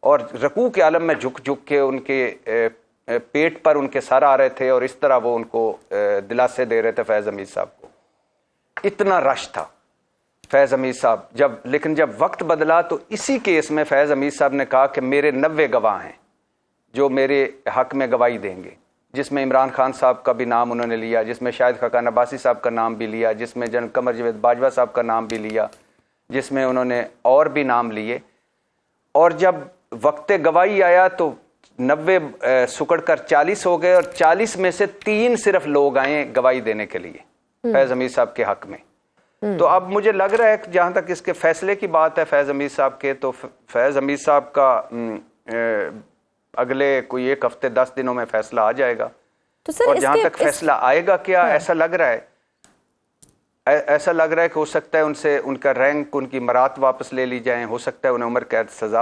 Speaker 3: और रकू के आलम में झुक झुक के उनके पेट पर उनके सर आ रहे थे और इस तरह वो उनको दिलासे दे रहे थे फैज़ हमीद साहब को। इतना रश था फैज़ हमीद साहब। लेकिन जब वक्त बदला तो इसी केस में फैज़ हमीद साहब ने कहा कि मेरे 90 गवाह हैं जो मेरे हक में गवाही देंगे, जिसमें इमरान खान साहब का भी नाम उन्होंने लिया, जिसमें शाहिद खाकान अब्बासी साहब का नाम भी लिया, जिसमें जनरल कमर जावेद बाजवा साहब का नाम भी लिया, जिसमें उन्होंने और भी नाम लिए। और जब वक्त गवाही आया तो 90 सुकड़ कर 40 हो गए और 40 में से 3 सिर्फ लोग आए गवाही देने के लिए फैज़ हमीद साहब के हक में। तो अब मुझे लग रहा है कि जहाँ तक इसके फैसले की बात है फैज़ हमीद साहब के, तो फैज़ हमीद साहब का अगले कोई 1 हफ्ते 10 दिनों में फैसला आ जाएगा। तो सर, और जहां तक फैसला आएगा क्या, ऐसा लग रहा है कि हो सकता है उनसे उनका रैंक, उनकी मरात वापस ले ली जाए, हो सकता है उन्हें उम्र कैद सजा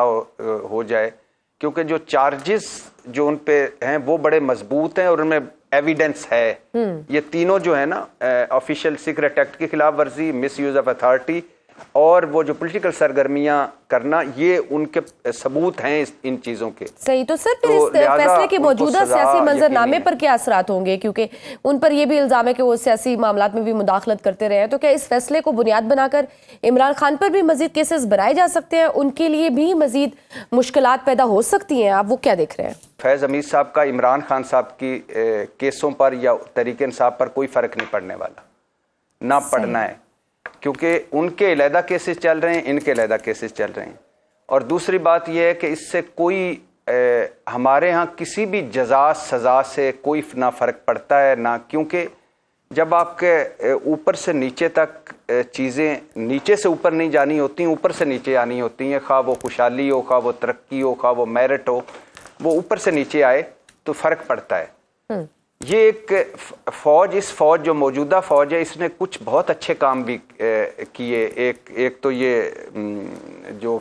Speaker 3: हो जाए, क्योंकि जो चार्जेस जो उन पे हैं वो बड़े मजबूत हैं और उनमें एविडेंस है। ये तीनों जो है ना, ऑफिशियल सीक्रेट एक्ट की खिलाफ वर्जी, मिस यूज ऑफ अथॉरिटी और वो जो पॉलिटिकल सरगर्मियां करना, ये उनके सबूत हैं इन चीजों के।
Speaker 1: सही। तो सर फिर इस फैसले के मौजूदा सियासी मंजरनामे पर क्या असरात होंगे, क्योंकि उन पर यह भी इल्जाम है कि वो सियासी मामलात में भी मुदाखलत करते रहे हैं, तो क्या इस फैसले को बुनियाद बनाकर इमरान खान पर भी मजीद केसेस बनाए जा सकते हैं, उनके लिए भी मजीद मुश्किलात पैदा हो सकती हैं? आप वो क्या देख रहे हैं?
Speaker 3: फैज़ हमीद साहब का इमरान खान साहब की केसों पर या तहरीक इंसाफ पर कोई फर्क नहीं पड़ने वाला, ना पड़ना है, क्योंकि उनके अलहदा केसेस चल रहे हैं, इनके अलहदा केसेस चल रहे हैं। और दूसरी बात यह है कि इससे कोई हमारे यहाँ किसी भी जजा सज़ा से कोई ना फ़र्क पड़ता है ना, क्योंकि जब आपके ऊपर से नीचे तक चीज़ें नीचे से ऊपर नहीं जानी होती, ऊपर से नीचे आनी होती हैं। खा वो खुशहाली हो, खा वो तरक्की हो, खा वो मेरिट हो, वो ऊपर से नीचे आए तो फ़र्क पड़ता है। ये एक फ़ौज, इस फ़ौज जो मौजूदा फ़ौज है, इसने कुछ बहुत अच्छे काम भी किए। एक तो ये जो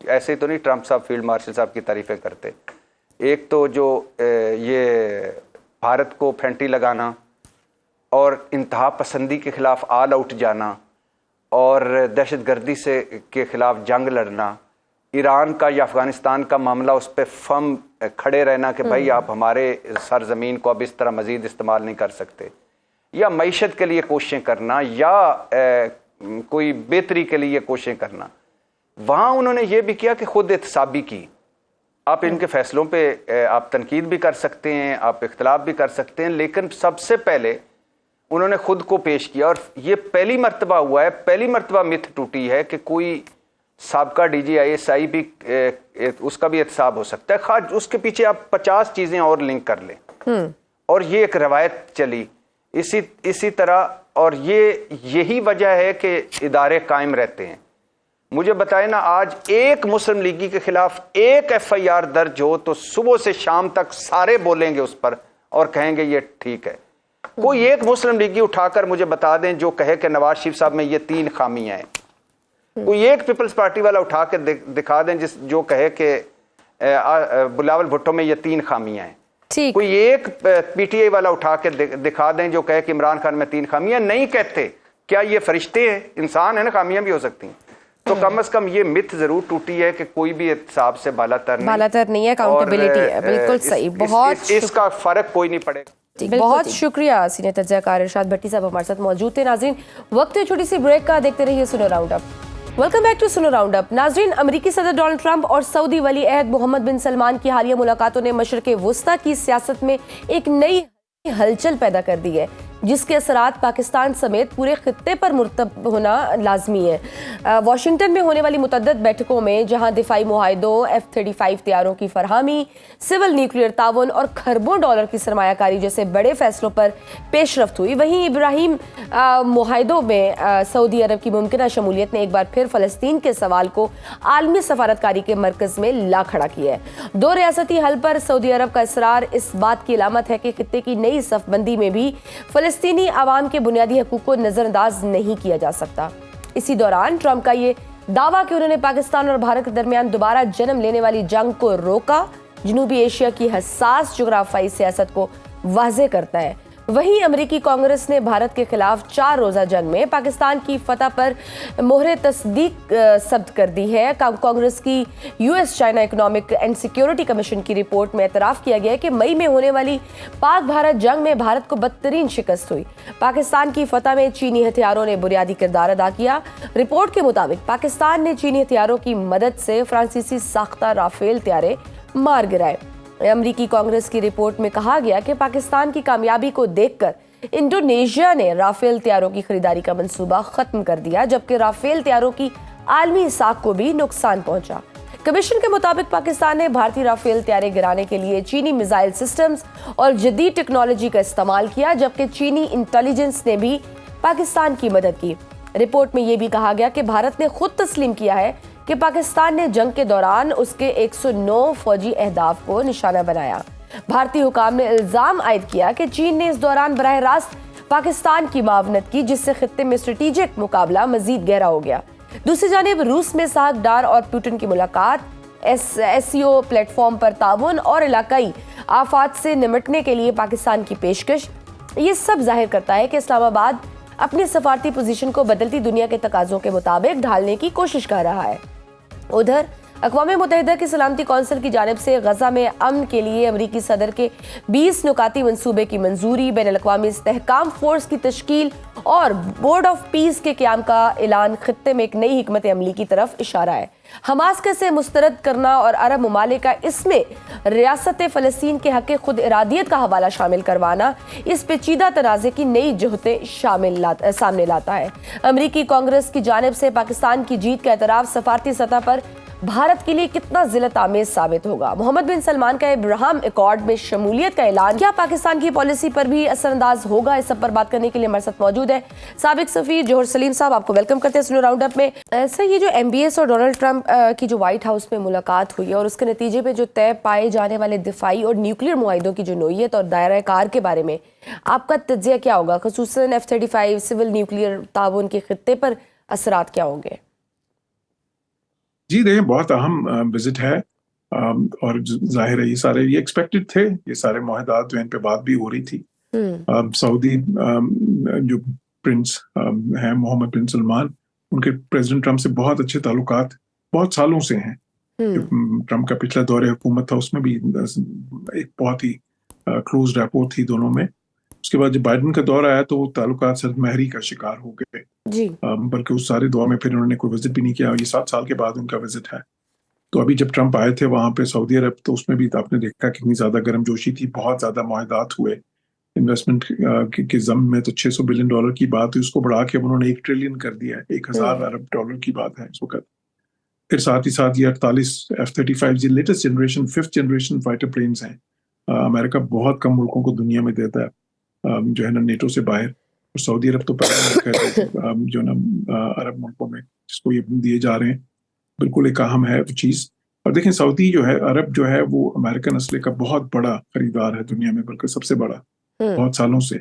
Speaker 3: ऐसे ही तो नहीं ट्रंप साहब फील्ड मार्शल साहब की तारीफ़ें करते, एक तो जो ये भारत को फेंटी लगाना और इंतहा पसंदी के ख़िलाफ़ आल आउट जाना और दहशतगर्दी से के ख़िलाफ़ जंग लड़ना, ईरान का या अफ़गानिस्तान का मामला, उस पर फम खड़े रहना कि भाई आप हमारे सरजमीन को अब इस तरह मज़ीद इस्तेमाल नहीं कर सकते, या मईशत के लिए कोशिशें करना या कोई बेहतरी के लिए कोशिशें करना। वहाँ उन्होंने ये भी किया कि खुद एहतसाबी की। आप इनके फ़ैसलों पे आप तनकीद भी कर सकते हैं, आप इख्तलाफ भी कर सकते हैं, लेकिन सबसे पहले उन्होंने खुद को पेश किया। और ये पहली मरतबा हुआ है, पहली मरतबा मिथ टूटी है कि कोई साबका DGISI भी उसका भी एहतसाब हो सकता है। खास उसके पीछे आप 50 चीज़ें और लिंक कर लें, और ये एक रवायत चली इसी तरह, और यही वजह है कि इदारे कायम रहते हैं। मुझे बताए ना, आज एक मुस्लिम लीगी के खिलाफ एक FIR दर्ज हो तो सुबह से शाम तक सारे बोलेंगे उस पर और कहेंगे ये ठीक है। कोई एक मुस्लिम लीगी उठाकर मुझे बता दें जो कहे कि नवाज शरीफ साहब में ये 3 खामियां हैं। कोई एक पीपल्स पार्टी वाला उठा के दिखा दें जो कहे कि बिलावल भुट्टो में ये 3 खामियां हैं। कोई एक PTI वाला उठा के दिखा दें जो कहे कि इमरान खान में 3 खामियां। नहीं कहते। क्या ये फरिश्ते हैं? इंसान है ना, खामियां भी हो सकती हैं। तो कम से कम ये मिथ जरूर टूटी है कि कोई भी हिसाब से बालातर
Speaker 1: नहीं है, अकाउंटेबिलिटी है। बिल्कुल सही, बहुत
Speaker 3: इसका फर्क कोई नहीं पड़ेगा।
Speaker 1: बहुत शुक्रिया सीनियर तज्ज़ियाकार इरशाद भट्टी साहब हमारे साथ मौजूद थे। नाज़रीन, वक्त है छोटी सी ब्रेक का, देखते रहिए Suno round up. Welcome back to Suno round up. नाज़रीन, अमेरिकी सदर डोनाल्ड ट्रंप और सऊदी वली अहद मोहम्मद बिन सलमान की हालिया मुलाकातों ने मशरिक़ वुस्ता की सियासत में एक नई हलचल पैदा कर दी है, जिसके असरात पाकिस्तान समेत पूरे खित्ते पर मुर्तब होना लाजमी है। वाशिंगटन में होने वाली मुतद्दद बैठकों में जहां दिफाई मुआहिदों, F-35 तैयारों की फरहमी, सिविल न्यूक्लियर ताउन और खरबों डॉलर की सरमायाकारी जैसे बड़े फैसलों पर पेशरफ्त हुई, वहीं इब्राहिम मुआहिदों में सऊदी अरब की मुमकिन शमूलियत ने एक बार फिर फ़लस्तीन के सवाल को आलमी सफारतकारी के मरकज़ में ला खड़ा किया है। दो रियासती हल पर सऊदी अरब का इसरार इस बात की अलामत है कि खित्ते की नई सफबंदी में भी फ़लस्तीनी आवाम के बुनियादी हकूक़ को नज़रअंदाज नहीं किया जा सकता। इसी दौरान ट्रंप का ये दावा कि उन्होंने पाकिस्तान और भारत के दरमियान दोबारा जन्म लेने वाली जंग को रोका, जनूबी एशिया की हसास जुग्राफियाई सियासत को वाज़ेह करता है। वहीं अमेरिकी कांग्रेस ने भारत के खिलाफ 4 रोज़ा जंग में पाकिस्तान की फतह पर मोहर तस्दीक सब्त कर दी है। कांग्रेस की US China economic and security commission की रिपोर्ट में एतराफ़ किया गया है कि मई में होने वाली पाक भारत जंग में भारत को बदतरीन शिकस्त हुई। पाकिस्तान की फतह में चीनी हथियारों ने बुनियादी किरदार अदा किया। रिपोर्ट के मुताबिक पाकिस्तान ने चीनी हथियारों की मदद से फ्रांसीसी साख्ता राफेल तैयारे मार गिराए। अमेरिकी कांग्रेस की रिपोर्ट में कहा गया कि पाकिस्तान की कामयाबी को देखकर इंडोनेशिया ने राफेल तैयारों की खरीदारी का मंसूबा खत्म कर दिया, जबकि राफेल तैयारों की आलमी साख को भी नुकसान पहुंचा। कमीशन के मुताबिक पाकिस्तान ने भारतीय राफेल तैयारे गिराने के लिए चीनी मिसाइल सिस्टम्स और जदीद टेक्नोलॉजी का इस्तेमाल किया, जबकि चीनी इंटेलिजेंस ने भी पाकिस्तान की मदद की। रिपोर्ट में यह भी कहा गया कि भारत ने खुद तस्लीम किया है कि पाकिस्तान ने जंग के दौरान उसके 109 फौजी अहदाफ को निशाना बनाया। भारतीय हुकाम ने इल्जाम आयद किया कि चीन ने इस दौरान बराह रास्त पाकिस्तान की मावनत की, जिससे खित्ते में स्ट्रेटेजिक मुकाबला मजीद गहरा हो गया। दूसरी जानिब रूस में साथ डार और पुतिन की मुलाकात, SCO प्लेटफॉर्म पर ताउन और इलाकाई आफात से निमटने के लिए पाकिस्तान की पेशकश, ये सब जाहिर करता है कि इस्लामाबाद अपनी सफारती पोजीशन को बदलती दुनिया के तकाजों के मुताबिक ढालने की कोशिश कर रहा है। उधर अक़वाम मुत्तहिदा की सलामती कौंसिल की जानिब से गजा में अमन के लिए अमरीकी सदर के 20 नुकाती मंसूबे की मंजूरी, बैनुल-अक़वामी इस्तेहकाम फोर्स की तश्कील और बोर्ड ऑफ पीस के क़याम का ऐलान खित्ते में एक नई हिकमत अमली की तरफ इशारा है। हमास से मुस्तरद करना और अरब ममालिक का इसमें रियासत फ़लस्तीन के हक़ खुद इरादियत का हवाला शामिल करवाना इस पेचीदा तनाज़े की नई जहतें सामने लाता है। अमरीकी कांग्रेस की जानिब से पाकिस्तान की जीत का एतराफ़ सफारती सतह पर भारत के लिए कितना ज़िल्लत आमेज़ साबित होगा। मोहम्मद बिन सलमान का इब्राहिम अकॉर्ड में शमूलियत का ऐलान क्या पाकिस्तान की पॉलिसी पर भी असरअंदाज होगा? इस सब पर बात करने के लिए हमारे साथ मौजूद है साबिक सफ़ीर जोहर सलीम साहब। आपको वेलकम करते हैं सुनो राउंड अप में। ऐसा ये जो MBS और डोनाल्ड ट्रंप की जो व्हाइट हाउस में मुलाकात हुई है और उसके नतीजे में जो तय पाए जाने वाले दिफाई और न्यूक्लियर मुआहिदों की जो नोयत और दायरा कार के बारे में आपका तज्ज़िया क्या होगा? ख़ुसूसन F-35 सिविल न्यूक्लियर ताउन के खित्ते पर असरात क्या होंगे?
Speaker 4: जी देखें, बहुत अहम विजिट है और जाहिर है ये एक्सपेक्टेड थे। ये सारे मुआहदात जो इन पे बात भी हो रही थी। सऊदी जो प्रिंस हैं मोहम्मद बिन सलमान, उनके प्रेसिडेंट ट्रंप से बहुत अच्छे ताल्लुकात बहुत सालों से हैं। ट्रंप का पिछला दौरे हुकूमत था, उसमें भी एक बहुत ही क्लोज रैपो थी दोनों में। उसके बाद जब बाइडेन का दौर आया तो वो ताल्लुकात सदमहरी का शिकार हो गए। बल्कि उस सारे दौर में फिर उन्होंने कोई विजिट भी नहीं किया। ये 7 साल के बाद उनका विजिट है। तो अभी जब ट्रंप आए थे वहां पे सऊदी अरब, तो उसमें भी आपने देखा कितनी ज्यादा गर्मजोशी थी, बहुत ज्यादा मुआहदात हुए इन्वेस्टमेंट के ज़म में। तो $600 बिलियन की बात हुई, उसको बढ़ा के उन्होंने $1 ट्रिलियन कर दिया है। 1000 अरब डॉलर की बात है इस वक्त। फिर साथ ही साथ ये 48 F-35 latest generation 5th generation fighter planes हैं। अमेरिका बहुत कम मुल्कों को दुनिया में देता है जो है ना नेटो से बाहर, और सऊदी अरब तो पहले जो ना अरब मुल्कों में जिसको ये दिए जा रहे हैं, बिल्कुल एक अहम है वो चीज़। और देखें, सऊदी जो है, अरब जो है, वो अमेरिकन असले का बहुत बड़ा खरीदार है दुनिया में, बल्कि सबसे बड़ा बहुत सालों से।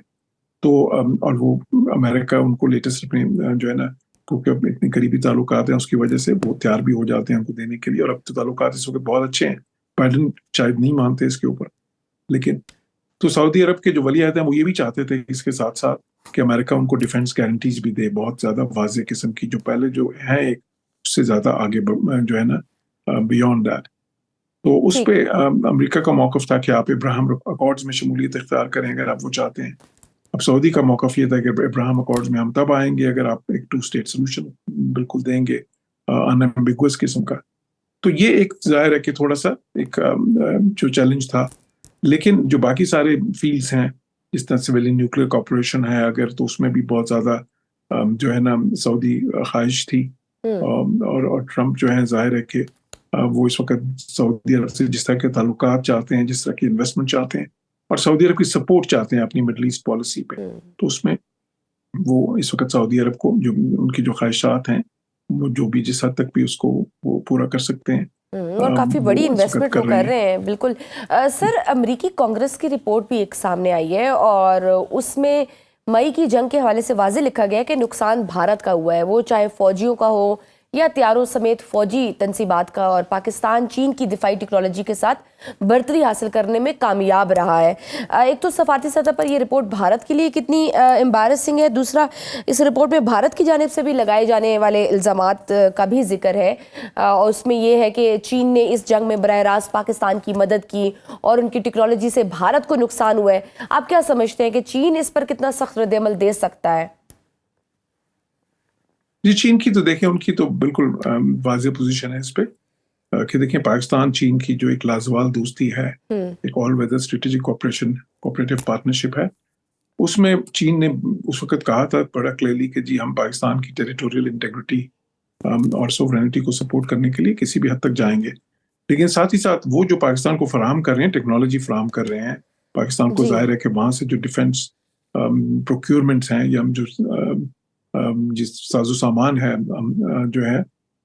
Speaker 4: तो और वो अमेरिका उनको लेटेस्ट अपने जो है ना, क्योंकि अब इतने करीबी ताल्लुकात हैं, उसकी वजह से वो तैयार भी हो जाते हैं उनको देने के लिए। और अब तो ताल्लुकात इस वक्त बहुत अच्छे हैं। बाइडेन शायद नहीं मानते इसके ऊपर, लेकिन तो सऊदी अरब के जो वली अहद हैं वो ये भी चाहते थे इसके साथ साथ कि अमेरिका उनको डिफेंस गारंटीज भी दे, बहुत ज़्यादा वाज़ेह किस्म की, जो पहले जो है एक उससे ज़्यादा आगे जो है ना बियॉन्ड दैट। तो उस
Speaker 1: ठीक।
Speaker 4: पे अमेरिका का मौक़िफ़ था कि आप इब्राहिम अकॉर्ड्स में शमूलियत इख्तियार करें अगर आप वो चाहते हैं। अब सऊदी का मौक़िफ़ ये था कि इब्राहिम अकॉर्ड्स में हम तब आएंगे अगर आप एक टू स्टेट सोल्यूशन बिल्कुल देंगे, अनएम्बिगुअस किस्म का। तो ये एक ज़ाहिर है कि थोड़ा सा एक जो चैलेंज था, लेकिन जो बाकी सारे फील्ड्स हैं जिस तरह सिविलियन न्यूक्लियर कॉर्पोरेशन है अगर, तो उसमें भी बहुत ज़्यादा जो है ना सऊदी ख्वाहिश थी। और ट्रंप जो है ज़ाहिर है कि वो इस वक्त सऊदी अरब से जिस तरह के ताल्लुकात चाहते हैं, जिस तरह की इन्वेस्टमेंट चाहते हैं और सऊदी अरब की सपोर्ट चाहते हैं अपनी मिडल ईस्ट पॉलिसी पे, तो उसमें वो इस वक्त सऊदी अरब को जो उनकी जो ख्वाहिशात हैं वो जो भी जिस हद तक भी उसको वो पूरा कर सकते हैं
Speaker 1: और काफी बड़ी
Speaker 4: वो इस वक्त
Speaker 1: इन्वेस्टमेंट वो
Speaker 4: कर रहे
Speaker 1: कर रहे हैं, बिल्कुल। सर, अमेरिकी कांग्रेस की रिपोर्ट भी एक सामने आई है और उसमें मई की जंग के हवाले से वाज़े लिखा गया है कि नुकसान भारत का हुआ है, वो चाहे फौजियों का हो या हथियारों समेत फौजी तनसीबात का, और पाकिस्तान चीन की दिफाई टेक्नोलॉजी के साथ बढ़तरी हासिल करने में कामयाब रहा है। एक तो सफारती सतह पर ये रिपोर्ट भारत के लिए कितनी एम्बारसिंग है, दूसरा इस रिपोर्ट में भारत की जानिब से भी लगाए जाने वाले इल्ज़ामात का भी जिक्र है और उसमें ये है कि चीन ने इस जंग में बराह रास्त पाकिस्तान की मदद की और उनकी टेक्नोलॉजी से भारत को नुकसान हुआ है। आप क्या समझते हैं कि चीन इस पर कितना सख्त रद्द-ए-अमल दे सकता है?
Speaker 4: जी, चीन की तो देखें उनकी तो बिल्कुल वाज़ेह पोजीशन है इस पे कि देखें पाकिस्तान चीन की जो एक लाजवाल दोस्ती है, एक all weather strategic cooperative partnership है, उसमें चीन ने उस वक्त कहा था बड़ा क्लियरली कि जी हम पाकिस्तान की टेरिटोरियल इंटेग्रिटी और सोवरेनिटी को सपोर्ट करने के लिए किसी भी हद तक जाएंगे, लेकिन साथ ही साथ वो जो पाकिस्तान को फराहम कर रहे हैं, टेक्नोलॉजी फराहम कर रहे हैं पाकिस्तान को, जाहिर है कि वहाँ से जो डिफेंस प्रोक्योरमेंट्स हैं या जो जिस साजो सामान है जो है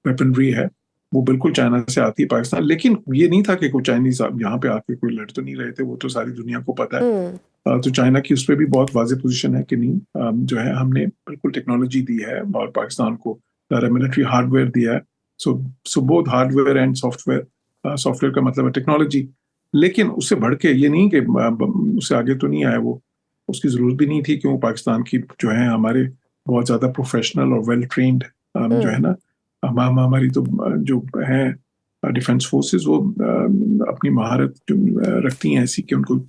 Speaker 4: वेपनरी है वो बिल्कुल चाइना से आती है पाकिस्तान। लेकिन ये नहीं था कि कोई चाइनीज यहाँ पे आके कोई लड़ तो नहीं रहे थे, वो तो सारी दुनिया को पता है। तो चाइना की उस पर भी बहुत वाज़ेह पोजीशन है कि नहीं जो है हमने बिल्कुल टेक्नोलॉजी दी है और पाकिस्तान को सारा मिलिट्री हार्डवेयर दिया है। So both hardware and software, software का मतलब है टेक्नोलॉजी, लेकिन उससे बढ़ के ये नहीं कि उससे आगे तो नहीं आया वो, उसकी ज़रूरत भी नहीं थी क्यों पाकिस्तान की जो है हमारे बहुत ज़्यादा प्रोफेशनल और वेल ट्रेन्ड जो है ना हमारी तो जो है डिफेंस फोर्सेस वो अपनी महारत जो रखती हैं ऐसी कि उनको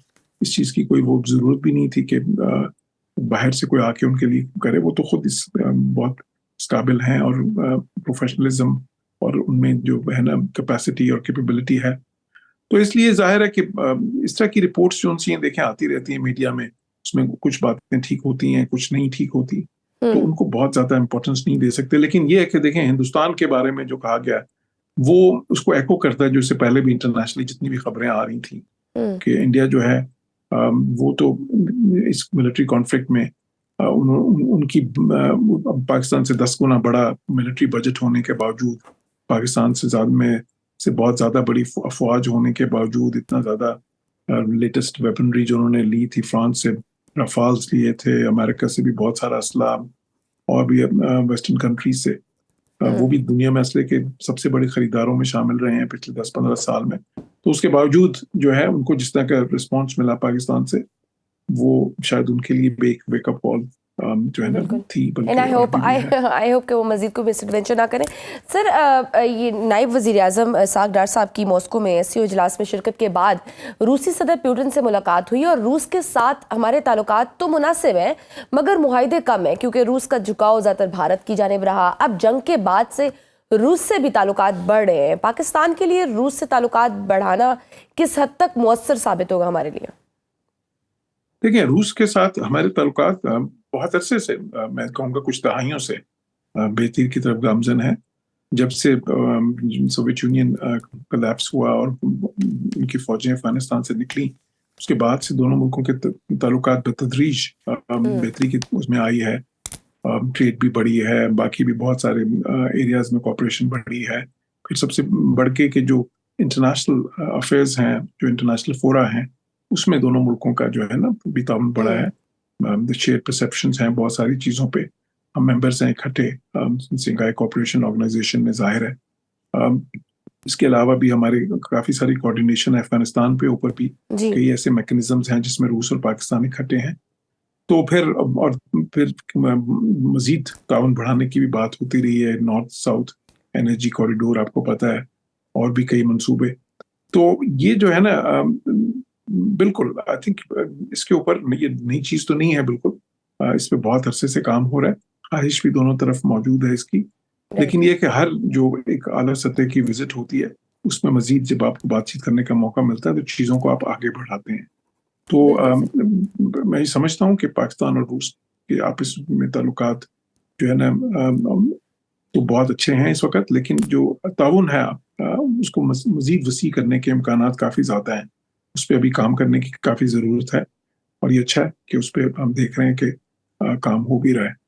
Speaker 4: इस चीज़ की कोई वो ज़रूरत भी नहीं थी कि बाहर से कोई आके उनके लिए करे, वो तो खुद इस बहुत काबिल हैं और प्रोफेशनलिज्म और उनमें जो है ना कैपेसिटी और कैपेबिलिटी है। तो इसलिए जाहिर है कि इस तरह की रिपोर्ट्स जो उनसे देखें आती रहती हैं मीडिया में, उसमें कुछ बातें ठीक होती हैं कुछ नहीं ठीक होती, तो उनको बहुत ज्यादा इंपॉर्टेंस नहीं दे सकते। लेकिन ये है कि देखें हिंदुस्तान के बारे में जो कहा गया वो उसको एको करता है जो इससे पहले भी इंटरनेशनली जितनी भी खबरें आ रही थी कि इंडिया जो है वो तो इस मिलिट्री कॉन्फ्लिक्ट में उनकी पाकिस्तान से 10 गुना बड़ा मिलिट्री बजट होने के बावजूद, पाकिस्तान से बहुत ज्यादा बड़ी अफवाज होने के बावजूद, इतना ज्यादा लेटेस्ट वेपनरी जो उन्होंने ली थी, फ्रांस से रफाल्स लिए थे, अमेरिका से भी बहुत सारा असला और भी वेस्टर्न कंट्रीज से, वो भी दुनिया में असले के सबसे बड़े खरीदारों में शामिल रहे हैं पिछले 10-15 साल में। तो उसके बावजूद जो है उनको जिस तरह का रिस्पॉन्स मिला पाकिस्तान से, वो शायद उनके लिए वेकअप कॉल जो है ना थी।
Speaker 1: एंड आई होप कि वो मजीद को मिसएडवेंचर ना करें। सर, ये नायब वज़ीर आज़म इसहाक डार साहब की मॉस्को में एससीओ इजलास में शिरकत के बाद रूसी सदर पुतिन से मुलाकात हुई और रूस के साथ हमारे ताल्लुकात तो मुनासिब हैं मगर मुआहदे कम है क्योंकि रूस का झुकाव ज़्यादातर भारत की जानिब रहा। अब जंग के बाद से रूस से भी ताल्लुकात बढ़ रहे हैं। पाकिस्तान के लिए रूस से ताल्लुकात बढ़ाना किस हद तक मुअस्सर साबित होगा हमारे लिए?
Speaker 4: देखिए, रूस के साथ हमारे ताल्लुकात बहुत अरसे से, मैं कहूँगा कुछ दहाइयों से बेहतरी की तरफ गामजन है। जब से सोवियत यूनियन कोलैप्स हुआ और उनकी फौजें अफगानिस्तान से निकली, उसके बाद से दोनों मुल्कों के ताल्लुकात बतदरीज बेहतरी की उसमें आई है। ट्रेड भी बढ़ी है, बाकी भी बहुत सारे एरियाज में कोऑपरेशन बढ़ी है। फिर सबसे बढ़ के जो इंटरनेशनल अफेयर्स हैं, जो इंटरनेशनल फोरा हैं, उसमें दोनों मुल्कों का जो है ना भी ताउन बढ़ा है। शेयर परसेप्शंस हैं बहुत सारी चीज़ों पे, हम मेंबर्स हैं इकट्ठे सिंगाई कोऑपरेशन ऑर्गेनाइजेशन में, जाहिर है। इसके अलावा भी हमारे काफ़ी सारी कोऑर्डिनेशन है अफगानिस्तान पे ऊपर भी कई ऐसे मैकेनिज्म्स हैं जिसमें रूस और पाकिस्तान इकट्ठे हैं। तो फिर मज़ीद ताउन बढ़ाने की भी बात होती रही है नॉर्थ साउथ एनर्जी कॉरिडोर आपको पता है, और भी कई मंसूबे। तो ये जो है ना, बिल्कुल आई थिंक इसके ऊपर ये नई चीज तो नहीं है, बिल्कुल इस पे बहुत अरसे से काम हो रहा है, ख्वाहिश भी दोनों तरफ मौजूद है इसकी। लेकिन ये कि हर जो एक आला सतह की विजिट होती है उसमें मजीद जब आपको बातचीत करने का मौका मिलता है तो चीज़ों को आप आगे बढ़ाते हैं। तो मैं समझता हूँ कि पाकिस्तान और रूस के आपस में ताल्लुकात जो है ना तो बहुत अच्छे हैं इस वक्त, लेकिन जो ताउन है उसको मजीद वसी करने के इम्कानात काफ़ी ज़्यादा हैं, उस पर अभी काम करने की काफ़ी ज़रूरत है, और ये अच्छा है कि उस पर हम देख रहे हैं कि काम हो भी रहा है।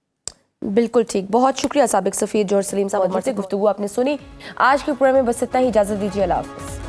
Speaker 1: बिल्कुल ठीक, बहुत शुक्रिया साबिक सफीर जौहर सलीम साहब, हमारे से गुफ्तगू आपने सुनी। आज के प्रोग्राम में बस इतना ही, इजाज़त दीजिए, अल्लाह हाफ़िज़।